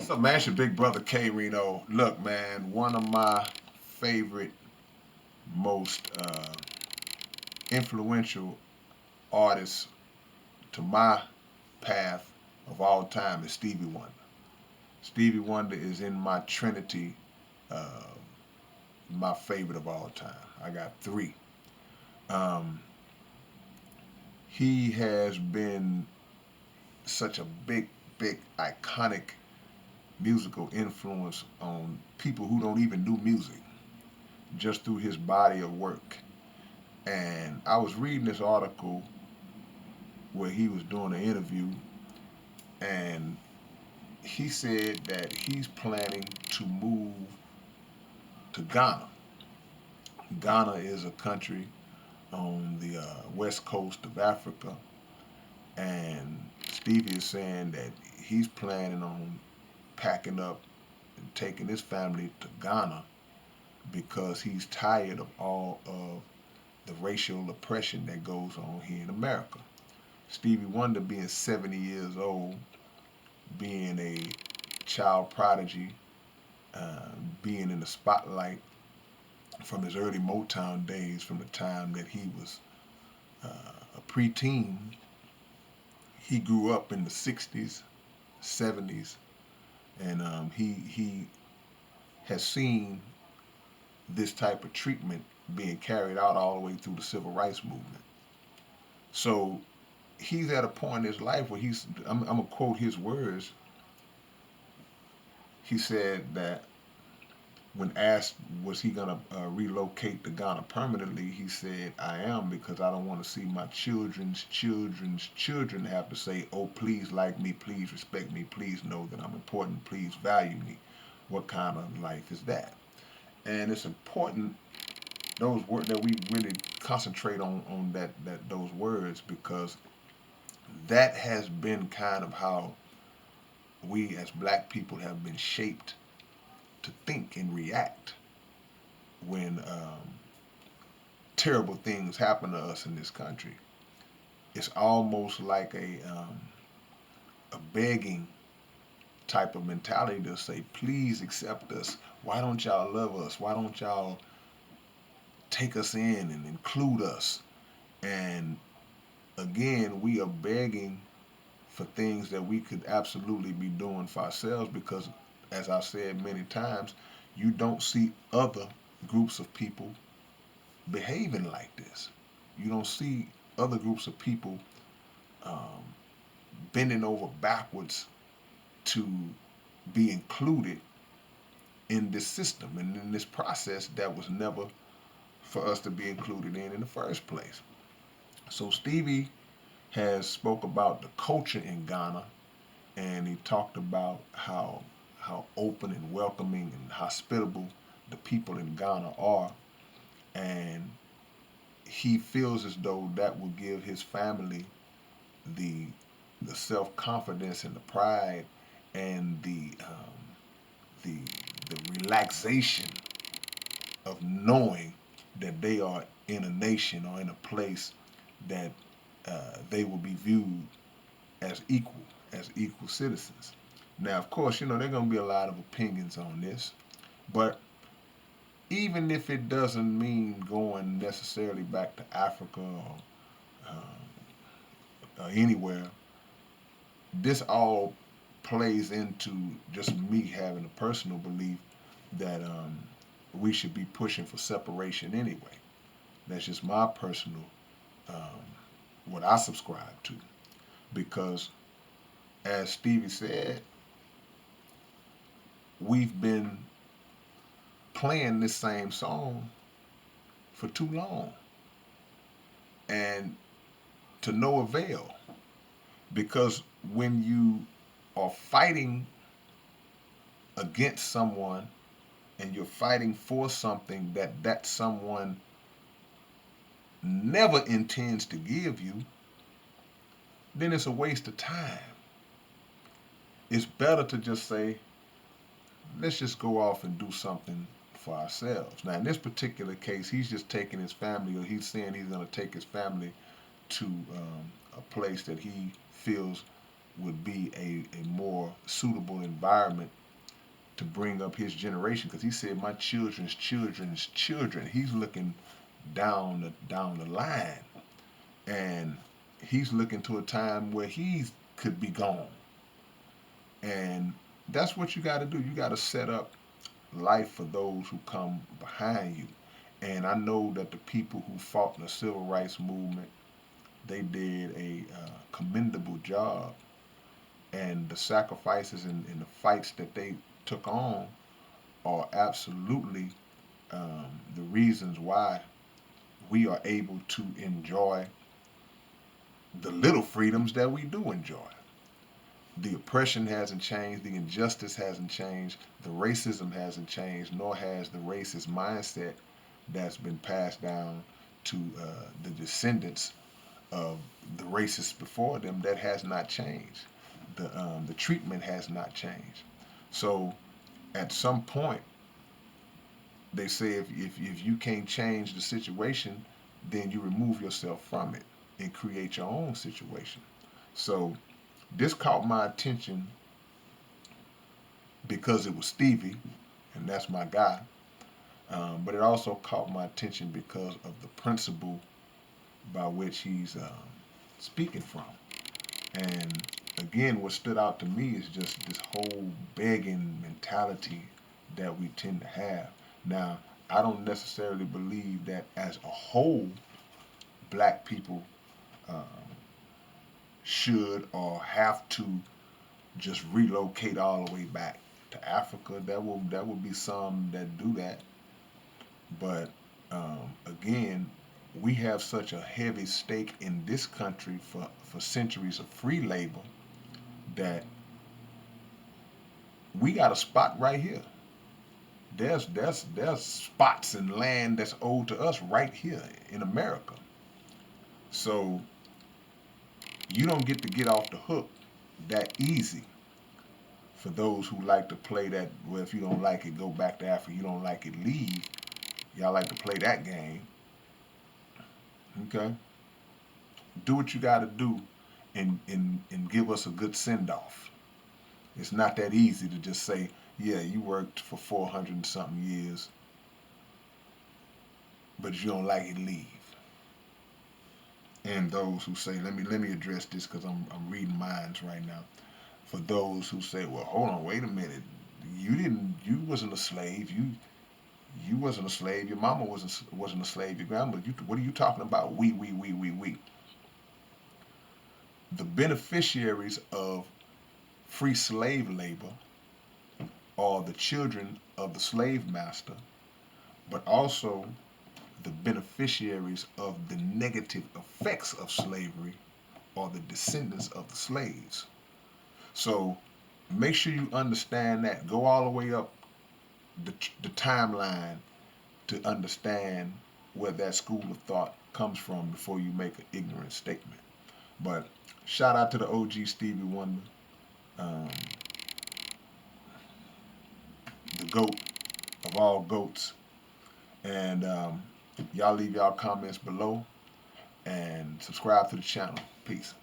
So, man, it's your big brother K-Rino. Look, man, one of my favorite, most influential artists to my path of all time is Stevie Wonder. Stevie Wonder is in my trinity, uh, my favorite of all time. I got three. Um, he has been such a big, iconic musical influence on people who don't even do music just through his body of work. And I was reading this article where he was doing an interview, and he said that he's planning to move to Ghana. Ghana is a country on the west coast of Africa, and Stevie is saying that he's planning on packing up and taking his family to Ghana because he's tired of all of the racial oppression that goes on here in America. Stevie Wonder being 70 years old, being a child prodigy, being in the spotlight from his early Motown days, from the time that he was a preteen. He grew up in the 60s, 70s, and he has seen this type of treatment being carried out all the way through the civil rights movement. So he's at a point in his life where I'm going to quote his words. He said that when asked was he going to relocate to Ghana permanently, he said, I am, because I don't want to see my children's children have to say, oh, please like me, please respect me, please know that I'm important, please value me. What kind of life is that? And it's important those words that we really concentrate on that those words, because that has been kind of how we as black people have been shaped to think and react when terrible things happen to us in this country. It's almost like a begging type of mentality to say, please accept us. Why don't y'all love us? Why don't y'all take us in and include us? And again, we are begging for things that we could absolutely be doing for ourselves, because, as I've said many times, you don't see other groups of people behaving like this. You don't see other groups of people um, bending over backwards to be included in this system and in this process that was never for us to be included in the first place. So Stevie has spoke about the culture in Ghana, and he talked about how open and welcoming and hospitable the people in Ghana are, and he feels as though that will give his family the the self confidence and the pride and the the relaxation of knowing that they are in a nation or in a place that they will be viewed as equal citizens. Now, of course, there are going to be a lot of opinions on this, but even if it doesn't mean going necessarily back to Africa or anywhere, this all plays into just me having a personal belief that we should be pushing for separation anyway. That's just my personal, um, what I subscribe to. Because, as Stevie said, we've been playing this same song for too long, and to no avail. Because when you are fighting against someone and you're fighting for something that someone never intends to give you, then it's a waste of time. It's better to just say, let's just go off and do something for ourselves. Now, in this particular case, he's just taking his family, or he's saying he's going to take his family to a place that he feels would be a more suitable environment to bring up his generation, because he said my children's children's children. He's looking down the line, and he's looking to a time where he could be gone. And that's what you got to do. You got to set up life for those who come behind you. And I know that the people who fought in the civil rights movement, they did a commendable job, and the sacrifices and the fights that they took on are absolutely the reasons why we are able to enjoy the little freedoms that we do enjoy. The oppression hasn't changed, the injustice hasn't changed, the racism hasn't changed, nor has the racist mindset that's been passed down to the descendants of the racists before them. That has not changed. The treatment has not changed. So at some point, they say if you can't change the situation, then you remove yourself from it and create your own situation. So this caught my attention because it was Stevie, and that's my guy. But it also caught my attention because of the principle by which he's speaking from. And again, what stood out to me is just this whole begging mentality that we tend to have. Now, I don't necessarily believe that as a whole, black people um, should or have to just relocate all the way back to Africa. That will be some that do that, but again, we have such a heavy stake in this country for centuries of free labor that we got a spot right here. There's spots in land that's owed to us right here in America. So you don't get to get off the hook that easy. For those who like to play that, well, if you don't like it, go back to Africa. You don't like it, leave. Y'all like to play that game. Okay? Do what you got to do and give us a good send off. It's not that easy to just say, yeah, you worked for 400 and something years, but if you don't like it, leave. And those who say, let me address this because I'm reading minds right now. For those who say, well, hold on, wait a minute, you wasn't a slave, you wasn't a slave, your mama wasn't a slave, your grandma, what are you talking about? We. The beneficiaries of free slave labor are the children of the slave master, but also the beneficiaries of the negative effects of slavery are the descendants of the slaves. So make sure you understand that. Go all the way up the timeline to understand where that school of thought comes from before you make an ignorant statement. But shout out to the OG Stevie Wonder, um, the GOAT of all GOATs. And y'all leave y'all comments below and subscribe to the channel. Peace.